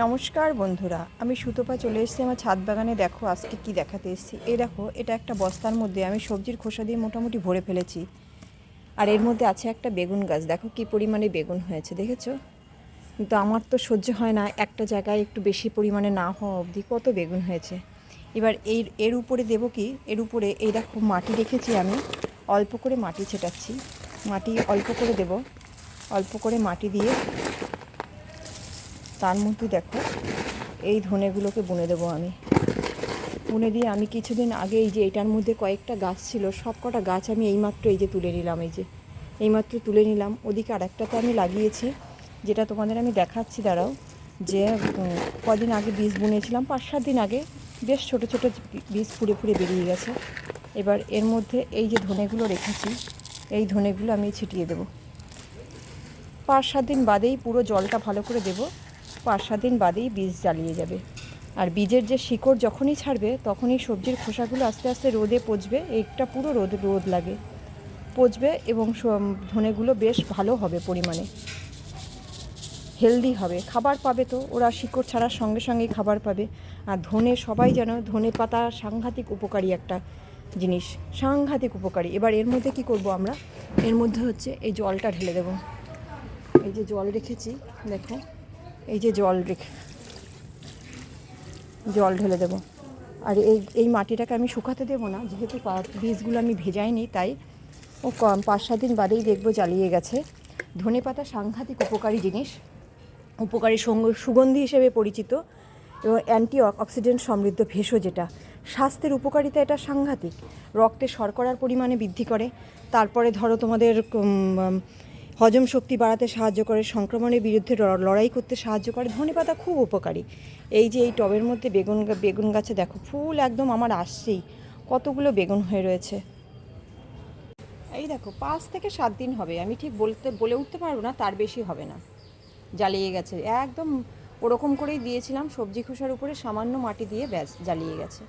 নমস্কার বন্ধুরা, আমি সুতপা চলে এসেছি আমার ছাদ বাগানে। দেখো আজকে কি দেখাতে এসেছি। এই দেখো, এটা একটা বস্তার মধ্যে আমি সবজির খোসা দিয়ে মোটামুটি ভরে ফেলেছি। আর এর মধ্যে আছে একটা বেগুন গাছ। দেখো কি পরিমাণে বেগুন হয়েছে, দেখেছো? কিন্তু আমার তো সহ্য হয় না একটা জায়গায় একটু বেশি পরিমাণে না হওয়া অবধি। কত বেগুন হয়েছে। এবার এর উপরে দেবো কি, এর উপরে এই দেখো মাটি রেখেছি আমি। অল্প করে মাটি ছেটাচ্ছি, মাটি অল্প করে দেব। অল্প করে মাটি দিয়ে তার মধ্যে দেখো এই ধনেগুলোকে বুনে দেবো আমি। বুনে দিয়ে আমি কিছুদিন আগে এই যে এটার মধ্যে কয়েকটা গাছ ছিল, সব কটা গাছ আমি এইমাত্র এই যে তুলে নিলাম। এইমাত্র তুলে নিলাম। ওদিকে আরেকটাতে আমি লাগিয়েছি, যেটা তোমাদের আমি দেখাচ্ছি, দাঁড়াও। যে কদিন আগে বীজ বুনেছিলাম, 5-7 দিন আগে। বেশ ছোটো ছোটো বীজ ফুঁড়ে ফুঁড়ে বেরিয়ে গেছে। এবার এর মধ্যে এই যে ধনেগুলো রেখেছি, এই ধনেগুলো আমি ছিটিয়ে দেবো। 5-7 দিন বাদেই পুরো জলটা ভালো করে দেবো। 5-7 দিন বাদেই বীজ জ্বালিয়ে যাবে। আর বীজের যে শিকড় যখনই ছাড়বে তখনই সবজির খোসাগুলো আস্তে আস্তে রোদে পচবে। এইটা পুরো রোদ লাগে, পচবে এবং ধনেগুলো বেশ ভালো হবে, পরিমাণে হেলদি হবে, খাবার পাবে। তো ওরা শিকড় ছাড়ার সঙ্গে সঙ্গেই খাবার পাবে। আর ধনে, সবাই জানো ধনে পাতা সাংঘাতিক উপকারী একটা জিনিস, সাংঘাতিক উপকারী। এবার এর মধ্যে কি করব আমরা, এর মধ্যে হচ্ছে এই জলটা ঢেলে দেবো। এই যে জল রেখেছি, দেখো এই যে জল ঢেলে দেবো। আর এই মাটিটাকে আমি শুকাতে দেবো না, যেহেতু বীজগুলো আমি ভেজাইনি, তাই ও 5-7 দিন বাদেই দেখবো জ্বালিয়ে গেছে। ধনেপাতা সাংঘাতিক উপকারী জিনিস, উপকারী সুগন্ধি হিসেবে পরিচিত এবং অ্যান্টি অক্সিডেন্ট সমৃদ্ধ ভেষজ। যেটা স্বাস্থ্যের উপকারিতা, এটা সাংঘাতিক। রক্তে শর্করার পরিমাণে বৃদ্ধি করে। তারপরে ধরো তোমাদের হজম শক্তি বাড়াতে সাহায্য করে, সংক্রমণের বিরুদ্ধে লড়াই করতে সাহায্য করে। ধনেপাতা খুব উপকারী। এই যে এই টবের মধ্যে বেগুন গাছে দেখো ফুল একদম আমার আসছেই, কতগুলো বেগুন হয়ে রয়েছে। এই দেখো 5-7 দিন হবে, আমি ঠিক বলে উঠতে পারবো না, তার বেশি হবে না। জ্বালিয়ে গেছে একদম। ওরকম করেই দিয়েছিলাম, সবজি খোসার উপরে সামান্য মাটি দিয়ে ব্যাস জ্বালিয়ে গেছে।